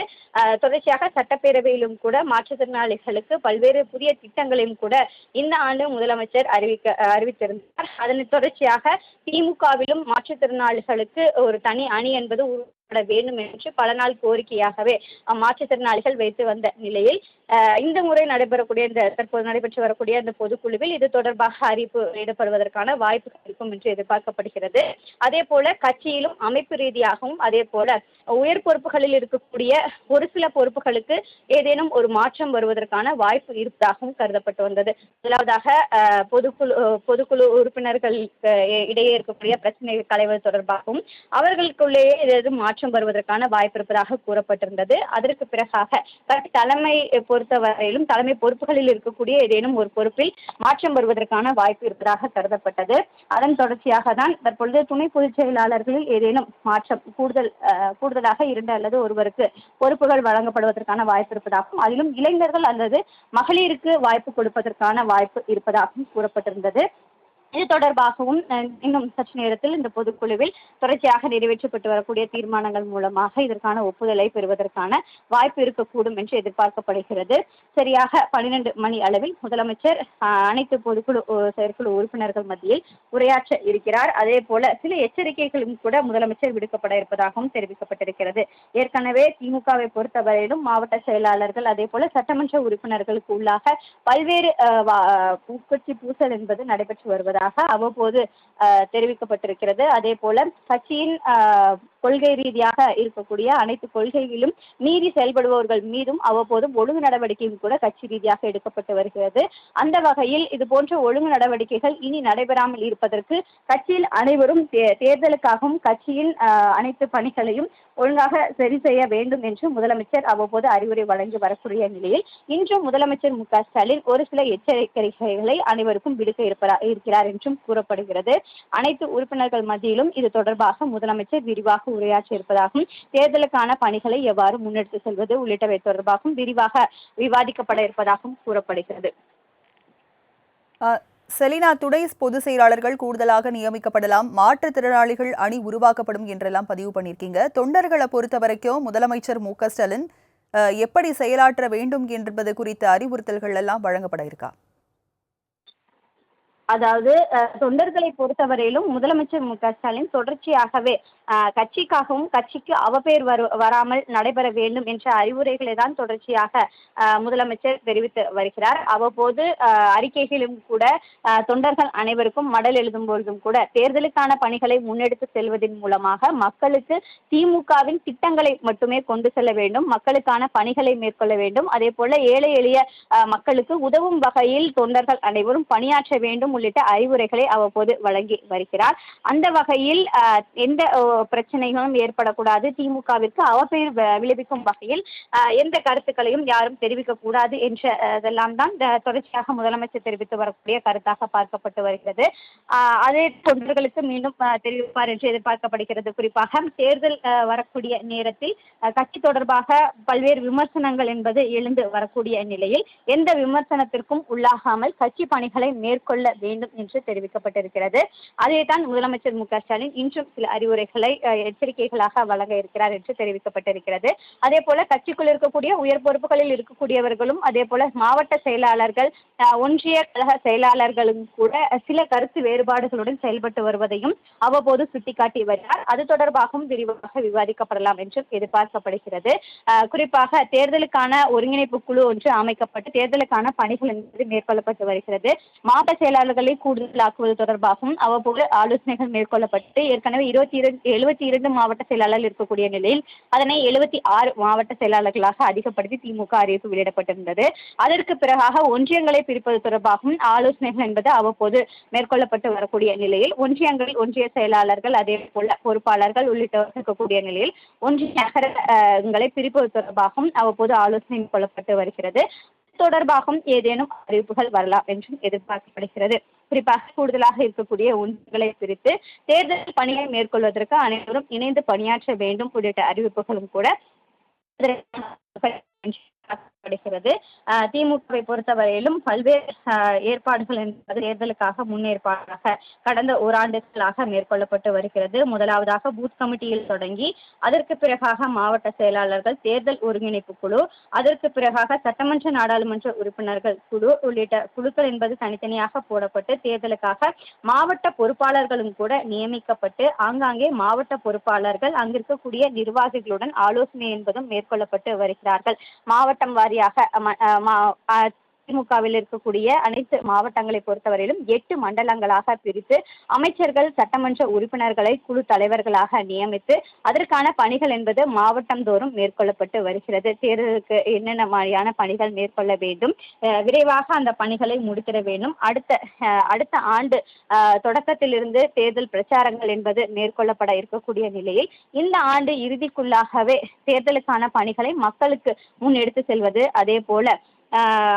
Speaker 4: தொடர்ச்சியாக சட்டப்பேரவையிலும் கூட மாற்றுத்திறனாளிகளுக்கு பல்வேறு புதிய திட்டங்களையும் கூட இந்த ஆண்டு முதலமைச்சர் அறிவித்திருந்தார். அதனை தொடர்ச்சியாக திமுகவிலும் மாற்றுத்திறனாளிகளுக்கு ஒரு தனி அணி என்பது வேண்டும் என்று பல நாள் கோரிக்கையாகவே மாற்றுத்திறனாளிகள் வைத்து வந்த நிலையில் இந்த முறை நடைபெறக்கூடிய இந்த தற்போது நடைபெற்று வரக்கூடிய இந்த பொதுக்குழுவில் இது தொடர்பாக அறிவிப்பு வெளியிடப்படுவதற்கான வாய்ப்பு இருக்கும் என்று எதிர்பார்க்கப்படுகிறது. அதே போல கட்சியிலும் அமைப்பு ரீதியாகவும் அதே போல உயர் பொறுப்புகளில் இருக்கக்கூடிய ஒரு சில பொறுப்புகளுக்கு ஏதேனும் ஒரு மாற்றம் வருவதற்கான வாய்ப்பு இருப்பதாகவும் கருதப்பட்டு வந்தது. முதலாவதாக பொதுக்குழு உறுப்பினர்கள் இடையே இருக்கக்கூடிய பிரச்சனைகள் களைவது தொடர்பாகவும் அவர்களுக்குள்ளேயே ஏதேனும் மாற்றம் வருவதற்கான வாய்ப்பு இருப்பதாக கூறப்பட்டிருந்தது. அதற்கு பிறகாக தலைமை பொறுத்தவரையிலும் தலைமை பொறுப்புகளில் இருக்கக்கூடிய ஏதேனும் ஒரு பொறுப்பில் மாற்றம் வருவதற்கான வாய்ப்பு இருப்பதாக கருதப்பட்டது. அதன் தொடர்ச்சியாக தான் தற்பொழுது துணை பொதுச் செயலாளர்களில் ஏதேனும் மாற்றம் கூடுதலாக 2 அல்லது ஒருவருக்கு பொறுப்புகள் வழங்கப்படுவதற்கான வாய்ப்பு இருப்பதாகவும் அதிலும் இளைஞர்கள் அல்லது மகளிருக்கு வாய்ப்பு கொடுப்பதற்கான வாய்ப்பு இருப்பதாகவும் கூறப்பட்டிருந்தது. இது தொடர்பாகவும் இன்னும் சற்று நேரத்தில் இந்த பொதுக்குழுவில் தொடர்ச்சியாக நிறைவேற்றப்பட்டு வரக்கூடிய தீர்மானங்கள் மூலமாக இதற்கான ஒப்புதலை பெறுவதற்கான வாய்ப்பு இருக்கக்கூடும் என்று எதிர்பார்க்கப்படுகிறது. சரியாக 12 மணி அளவில் முதலமைச்சர் அனைத்து பொதுக்குழு செயற்குழு உறுப்பினர்கள் மத்தியில் உரையாற்ற இருக்கிறார். அதே போல சில எச்சரிக்கைகளும் கூட முதலமைச்சர் விடுக்கப்பட இருப்பதாகவும் தெரிவிக்கப்பட்டிருக்கிறது. ஏற்கனவே திமுகவை பொறுத்தவரையிலும் மாவட்ட செயலாளர்கள் அதே போல சட்டமன்ற உறுப்பினர்களுக்கு உள்ளாக பல்வேறு உட்கட்சி பூசல் என்பது நடைபெற்று வருவதாக அவ்வப்போது தெரிவிக்கப்பட்டிருக்கிறது. அதே போல கட்சியின் கொள்கை ரீதியாக இருக்கக்கூடிய அனைத்து கொள்கைகளிலும் மீறி செயல்படுபவர்கள் மீதும் அவ்வப்போதும் ஒழுங்கு நடவடிக்கையும் கூட கட்சி ரீதியாக எடுக்கப்பட்டு வருகிறது. அந்த வகையில் இது போன்ற ஒழுங்கு நடவடிக்கைகள் இனி நடைபெறாமல் இருப்பதற்கு கட்சியில் அனைவரும் தேர்தலுக்காகவும் கட்சியின் அனைத்து பணிகளையும் ஒழுங்காக சரி செய்ய வேண்டும் என்று முதலமைச்சர் அவ்வப்போது அறிவுரை வழங்கி வரக்கூடிய நிலையில் இன்று முதலமைச்சர் மு க ஸ்டாலின் ஒரு சில எச்சரிக்கைகளை அனைவருக்கும் விடுக்க இருக்கிறார் என்றும் கூறப்படுகிறது. அனைத்து உறுப்பினர்கள் மத்தியிலும் இது தொடர்பாக முதலமைச்சர் விரிவாக உரையாற்ற இருப்பதாகவும் தேர்தலுக்கான பணிகளை எவ்வாறு முன்னெடுத்து செல்வது உள்ளிட்டவை தொடர்பாகவும் விரிவாக விவாதிக்கப்பட இருப்பதாகவும் கூறப்படுகிறது.
Speaker 2: செலினா, துணை பொதுச் செயலாளர்கள் கூடுதலாக நியமிக்கப்படலாம், மாற்றுத்திறனாளிகள் அணி உருவாக்கப்படும் என்றெல்லாம் பதிவு பண்ணியிருக்கீங்க. தொண்டர்களை பொறுத்த வரைக்கும் முதலமைச்சர் மு க ஸ்டாலின் எப்படி செயலாற்ற வேண்டும் என்பது குறித்த அறிவுறுத்தல்கள் எல்லாம் வழங்கப்பட இருக்கா?
Speaker 4: அதாவது தொண்டர்களை பொறுத்தவரையிலும் முதலமைச்சர் மு.க.ஸ்டாலின் தொடர்ச்சியாகவே கட்சிக்காகவும் கட்சிக்கு அவப்பெயர் வராமல் நடைபெற வேண்டும் என்ற அறிவுரைகளை தான் தொடர்ச்சியாக முதலமைச்சர் தெரிவித்து வருகிறார். அவ்வப்போது அறிக்கைகளிலும் கூட தொண்டர்கள் அனைவருக்கும் மடல் எழுதும் பொழுதும் கூட தேர்தலுக்கான பணிகளை முன்னெடுத்து செல்வதன் மூலமாக மக்களுக்கு திமுகவின் திட்டங்களை மட்டுமே கொண்டு செல்ல வேண்டும், மக்களுக்கான பணிகளை மேற்கொள்ள வேண்டும், அதே போல ஏழை எளிய மக்களுக்கு உதவும் வகையில் தொண்டர்கள் அனைவரும் பணியாற்ற வேண்டும் உள்ளிட்ட அறிவுரைகளை அவ்வப்போது வழங்கி வருகிறார். அந்த வகையில் எந்த பிரச்சனைகளும் ஏற்படக்கூடாது, திமுகவிற்கு அவப்பெயர் விளைவிக்கும் வகையில் எந்த கருத்துக்களையும் யாரும் தெரிவிக்க கூடாது என்றதெல்லாம் தான் தொடர்ச்சியாக முதலமைச்சர் தெரிவித்து வரக்கூடிய கருத்தாக பார்க்கப்பட்டு வருகிறது. அதே தொண்டர்களுக்கு மீண்டும் தெரிவிப்பார் என்று எதிர்பார்க்கப்படுகிறது. குறிப்பாக தேர்தல் வரக்கூடிய நேரத்தில் கட்சி தொடர்பாக பல்வேறு விமர்சனங்கள் என்பது எழுந்து வரக்கூடிய நிலையில் எந்த விமர்சனத்திற்கும் உள்ளாகாமல் கட்சி பணிகளை மேற்கொள்ள வேண்டும் என்று தெரிவிக்கப்பட்டிருக்கிறது. அதைத்தான் முதலமைச்சர் மு.க.ஸ்டாலின் இன்றும் சில அறிவுரைகளை எச்சரிக்கைகளாக வழங்க இருக்கிறார் என்று தெரிவிக்கப்பட்டிருக்கிறது. அதே போல கட்சிக்குள் இருக்கக்கூடிய உயர் பொறுப்புகளில் இருக்கக்கூடியவர்களும் அதே போல மாவட்ட செயலாளர்கள், ஒன்றிய கழக செயலாளர்களும் கூட சில கருத்து வேறுபாடுகளுடன் செயல்பட்டு வருவதையும் அவ்வப்போது சுட்டிக்காட்டி வருகிறார். அது தொடர்பாகவும் விரிவாக விவாதிக்கப்படலாம் என்றும் எதிர்பார்க்கப்படுகிறது. குறிப்பாக தேர்தலுக்கான ஒருங்கிணைப்பு குழு ஒன்று அமைக்கப்பட்டு தேர்தலுக்கான பணிகள் என்பது மேற்கொள்ளப்பட்டு வருகிறது. மாவட்ட செயலாளர்களை கூடுதலாக்குவது தொடர்பாகவும் அவ்வப்போது ஆலோசனைகள் மேற்கொள்ளப்பட்டு ஏற்கனவே 72 மாவட்ட செயலாளர்கள் இருக்கக்கூடிய நிலையில் அதனை 76 மாவட்ட செயலாளர்களாக அதிகப்படுத்தி திமுக அறிவிப்பு வெளியிடப்பட்டிருந்தது. அதற்கு பிறகாக ஒன்றியங்களை பிரிப்பது தொடர்பாகவும் ஆலோசனைகள் என்பது அவ்வப்போது மேற்கொள்ளப்பட்டு வரக்கூடிய நிலையில் ஒன்றியங்களில் ஒன்றிய செயலாளர்கள் அதே போல பொறுப்பாளர்கள் உள்ளிட்டவர்கள் இருக்கக்கூடிய நிலையில் ஒன்றிய நகரங்களை பிரிப்பது தொடர்பாகவும் அவ்வப்போது ஆலோசனை மேற்கொள்ளப்பட்டு வருகிறது. தொடர்பாகவும் ஏதேனும் அறிவிப்புகள் வரலாம் என்றும் எதிர்பார்க்கப்படுகிறது. குறிப்பாக கூடுதலாக இருக்கக்கூடிய ஒன்றியங்களை பிரித்து தேர்தல் பணியை மேற்கொள்வதற்கு அனைவரும் இணைந்து பணியாற்ற வேண்டும் உள்ளிட்ட அறிவிப்புகளும் கூட படுகிறது. திமுகவை பொறுத்தவரையிலும் பல்வேறு ஏற்பாடுகள் என்பது தேர்தலுக்காக முன்னேற்பாடாக கடந்த ஓராண்டுகளாக மேற்கொள்ளப்பட்டு வருகிறது. முதலாவதாக பூத் கமிட்டியில் தொடங்கி அதற்கு பிறகாக மாவட்ட செயலாளர்கள், தேர்தல் ஒருங்கிணைப்பு குழு, அதற்கு பிறகாக சட்டமன்ற நாடாளுமன்ற உறுப்பினர்கள் குழு உள்ளிட்ட குழுக்கள் என்பது தனித்தனியாக போடப்பட்டு தேர்தலுக்காக மாவட்ட பொறுப்பாளர்களும் கூட நியமிக்கப்பட்டு ஆங்காங்கே மாவட்ட பொறுப்பாளர்கள் அங்கிருக்கக்கூடிய நிர்வாகிகளுடன் ஆலோசனை என்பதும் மேற்கொள்ளப்பட்டு வருகிறார்கள். மாவட்டம் வாரியாக திமுகவில் இருக்கக்கூடிய அனைத்து மாவட்டங்களை பொறுத்தவரையிலும் 8 மண்டலங்களாக பிரித்து அமைச்சர்கள், சட்டமன்ற உறுப்பினர்களை குழு தலைவர்களாக நியமித்து அதற்கான பணிகள் என்பது மாவட்டம் தோறும் மேற்கொள்ளப்பட்டு வருகிறது. தேர்தலுக்கு என்னென்ன மாதிரியான பணிகள் மேற்கொள்ள வேண்டும், விரைவாக அந்த பணிகளை முடித்திட வேண்டும். அடுத்த ஆண்டு தொடக்கத்திலிருந்து தேர்தல் பிரச்சாரங்கள் என்பது மேற்கொள்ளப்பட இருக்கக்கூடிய நிலையில் இந்த ஆண்டு இறுதிக்குள்ளாகவே தேர்தலுக்கான பணிகளை மக்களுக்கு முன்னெடுத்து செல்வது, அதே போல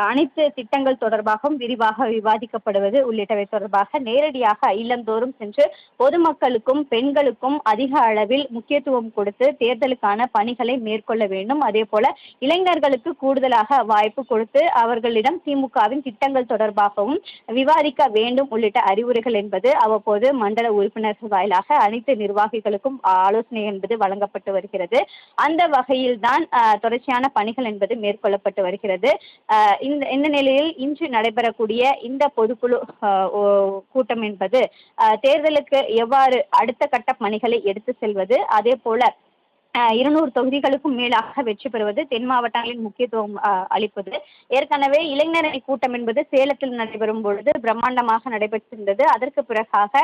Speaker 4: அனைத்து திட்டங்கள் தொடர்பாகவும் விரிவாக விவாதிக்கப்படுவது உள்ளிட்டவை தொடர்பாக நேரடியாக இல்லந்தோறும் சென்று பொதுமக்களுக்கும் பெண்களுக்கும் அதிக அளவில் முக்கியத்துவம் கொடுத்து தேர்தலுக்கான பணிகளை மேற்கொள்ள வேண்டும். அதே போல இளைஞர்களுக்கு கூடுதலாக வாய்ப்பு கொடுத்து அவர்களிடம் திமுகவின் திட்டங்கள் தொடர்பாகவும் விவாதிக்க வேண்டும் உள்ளிட்ட அறிவுரைகள் என்பது அவ்வப்போது மண்டல உறுப்பினர்கள் வாயிலாக அனைத்து நிர்வாகிகளுக்கும் ஆலோசனை என்பது வழங்கப்பட்டு வருகிறது. அந்த வகையில்தான் தொடர்ச்சியான பணிகள் என்பது மேற்கொள்ளப்பட்டு வருகிறது. இந்த நிலையில் இன்று நடைபெறக்கூடிய இந்த பொதுக்குழு கூட்டம் என்பது தேர்தலுக்கு எவ்வாறு அடுத்த கட்ட பணிகளை எடுத்து செல்வது, அதே போல 200 தொகுதிகளுக்கும் மேலாக வெற்றி பெறுவது, தென் மாவட்டங்களின் முக்கியத்துவம் அளிப்பது. ஏற்கனவே இளைஞரணி கூட்டம் என்பது சேலத்தில் நடைபெறும் பொழுது பிரம்மாண்டமாக நடைபெற்றிருந்தது. அதற்கு பிறகாக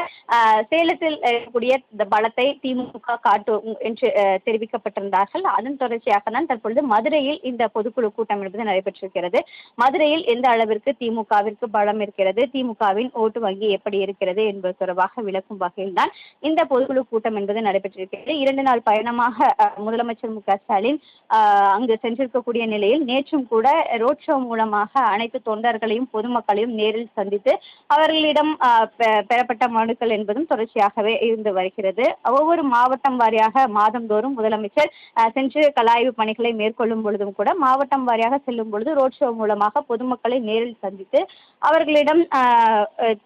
Speaker 4: சேலத்தில் இருக்கக்கூடிய இந்த பலத்தை திமுக காட்டும் என்று தெரிவிக்கப்பட்டிருந்தார்கள். அதன் தொடர்ச்சியாக தான் தற்பொழுது மதுரையில் இந்த பொதுக்குழு கூட்டம் என்பது நடைபெற்றிருக்கிறது. மதுரையில் எந்த அளவிற்கு திமுகவிற்கு பலம் இருக்கிறது, திமுகவின் ஓட்டு வங்கி எப்படி இருக்கிறது என்பது தொடர்பாக விளக்கும் வகையில் தான் இந்த பொதுக்குழு கூட்டம் என்பது நடைபெற்றிருக்கிறது. 2 நாள் பயணமாக முதலமைச்சர் மு.க.ஸ்டாலின் அங்கு சென்றிருக்கக்கூடிய நிலையில் நேற்றும் கூட ரோட் ஷோ மூலமாக அனைத்து தொண்டர்களையும் பொதுமக்களையும் நேரில் சந்தித்து அவர்களிடம் பெறப்பட்ட மனுக்கள் என்பதும் தொடர்ச்சியாகவே இருந்து வருகிறது. ஒவ்வொரு மாவட்டம் வாரியாக மாதந்தோறும் முதலமைச்சர் சென்று கலாய்வு பணிகளை மேற்கொள்ளும் பொழுதும் கூட மாவட்டம் வாரியாக செல்லும் பொழுது ரோட் ஷோ மூலமாக பொதுமக்களை நேரில் சந்தித்து அவர்களிடம்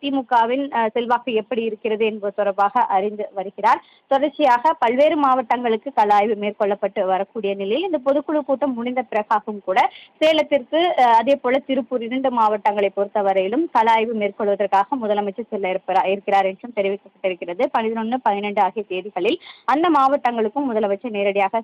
Speaker 4: திமுகவின் செல்வாக்கு எப்படி இருக்கிறது என்பது தொடர்பாக அறிந்து வருகிறார். தொடர்ச்சியாக பல்வேறு மாவட்டங்களுக்கு கலாய்வு ஆய்வு மேற்கொள்ளப்பட்டு வரக்கூடிய நிலையில் இந்த பொதுக்குழு கூட்டம் முடிந்த பிறகாகவும் கூட சேலத்திற்கு அதே போல திருப்பூர் 2 மாவட்டங்களை பொறுத்தவரையிலும் கள ஆய்வு மேற்கொள்வதற்காக முதலமைச்சர் செல்ல இருக்கிறார் என்றும் தெரிவிக்கப்பட்டிருக்கிறது. 11, 12 ஆகிய தேதிகளில் அந்த மாவட்டங்களுக்கும் முதலமைச்சர் நேரடியாக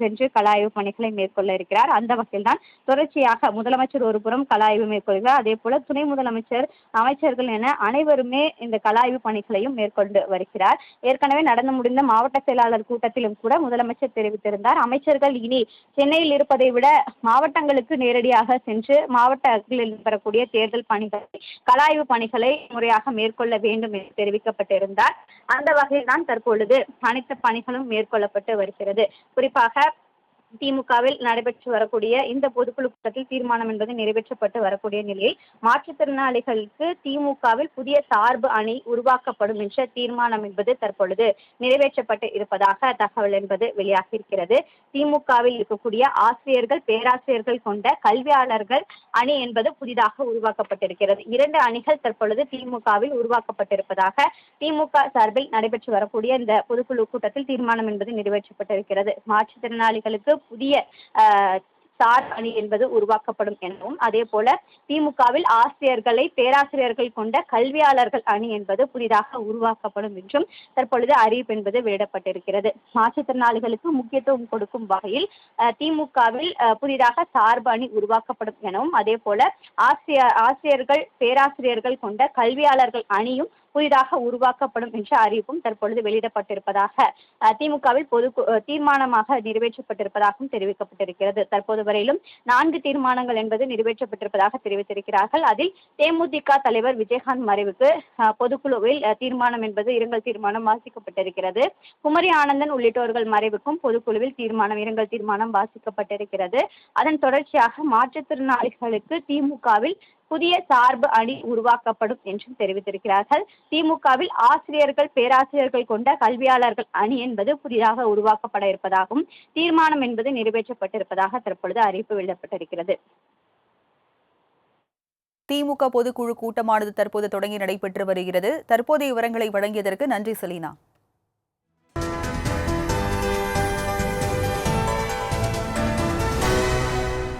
Speaker 4: சென்று கள ஆய்வு பணிகளை மேற்கொள்ள இருக்கிறார். அந்த வகையில் தான் தொடர்ச்சியாக முதலமைச்சர் ஒரு புறம் கள ஆய்வு மேற்கொள்கிறார், அதே போல துணை முதலமைச்சர், அமைச்சர்கள் என அனைவருமே இந்த கள ஆய்வு பணிகளையும் மேற்கொண்டு வருகிறார். ஏற்கனவே நடந்து முடிந்த மாவட்ட செயலாளர் கூட்டத்திலும் கூட முதலமைச்சர் தெரிவித்திருந்தார், அமைச்சர்கள் இனி சென்னையில் இருப்பதை விட மாவட்டங்களுக்கு நேரடியாக சென்று மாவட்டங்களில் பெறக்கூடிய தேர்தல் பணிகளை கள ஆய்வு பணிகளை முறையாக மேற்கொள்ள வேண்டும் என்று தெரிவிக்கப்பட்டிருந்தார். அந்த வகையில் தான் தற்பொழுது அனைத்து பணிகளும் மேற்கொள்ளப்பட்டு வருகிறது. குறிப்பாக திமுகவில் நடைபெற்று வரக்கூடிய இந்த பொதுக்குழு கூட்டத்தில் தீர்மானம் என்பது நிறைவேற்றப்பட்டு வரக்கூடிய நிலையில் மாற்றுத்திறனாளிகளுக்கு திமுகவில் புதிய சார்பு அணி உருவாக்கப்படும் என்ற தீர்மானம் என்பது தற்பொழுது நிறைவேற்றப்பட்டு இருப்பதாக தகவல் என்பது வெளியாகியிருக்கிறது. திமுகவில் இருக்கக்கூடிய ஆசிரியர்கள், பேராசிரியர்கள் கொண்ட கல்வியாளர்கள் அணி என்பது புதிதாக உருவாக்கப்பட்டிருக்கிறது. 2 அணிகள் தற்பொழுது திமுகவில் உருவாக்கப்பட்டிருப்பதாக திமுக சார்பில் நடைபெற்று வரக்கூடிய இந்த பொதுக்குழு கூட்டத்தில் தீர்மானம் என்பது நிறைவேற்றப்பட்டிருக்கிறது. மாற்றுத்திறனாளிகளுக்கு புதிய சார் அணி என்பது உருவாக்கப்படும் எனவும், அதே போல திமுகவில் ஆசிரியர்களை, பேராசிரியர்கள் கொண்ட கல்வியாளர்கள் அணி என்பது புதிதாக உருவாக்கப்படும் என்றும் தற்பொழுது அறிவிப்பு என்பது வெளியிடப்பட்டிருக்கிறது. மாற்றுத்திறனாளிகளுக்கு முக்கியத்துவம் கொடுக்கும் வகையில் திமுகவில் புதிதாக சார்பு அணி உருவாக்கப்படும் எனவும், அதே போல ஆசிரியர்கள், பேராசிரியர்கள் கொண்ட கல்வியாளர்கள் அணியும் புதிதாக உருவாக்கப்படும் என்ற அறிவிப்பும் தற்பொழுது வெளியிடப்பட்டிருப்பதாக திமுகவில் தீர்மானமாக நிறைவேற்றப்பட்டிருப்பதாகவும் தெரிவிக்கப்பட்டிருக்கிறது. தற்போது வரையிலும் 4 தீர்மானங்கள் என்பது நிறைவேற்றப்பட்டிருப்பதாக தெரிவித்திருக்கிறார்கள். அதில் தேமுதிக தலைவர் விஜயகாந்த் மறைவுக்கு பொதுக்குழுவில் தீர்மானம் என்பது இரங்கல் தீர்மானம் வாசிக்கப்பட்டிருக்கிறது. குமரி ஆனந்தன் உள்ளிட்டோர்கள் மறைவுக்கும் பொதுக்குழுவில் இரங்கல் தீர்மானம் வாசிக்கப்பட்டிருக்கிறது. அதன் தொடர்ச்சியாக மாற்றுத்திறனாளிகளுக்கு திமுகவில் புதிய சார்பு அணி உருவாக்கப்படும் என்றும் தெரிவித்திருக்கிறார்கள். திமுகவில் ஆசிரியர்கள், பேராசிரியர்கள் கொண்ட கல்வியாளர்கள் அணி என்பது புதிதாக உருவாக்கப்பட இருப்பதாகவும் தீர்மானம் என்பது நிறைவேற்றப்பட்டிருப்பதாக தற்பொழுது அறிவிப்பு வெளியிடப்பட்டிருக்கிறது.
Speaker 2: திமுக பொதுக்குழு கூட்டமானது தற்போது தொடங்கி நடைபெற்று வருகிறது. தற்போதைய விவரங்களை வழங்கியதற்கு நன்றி செலினா.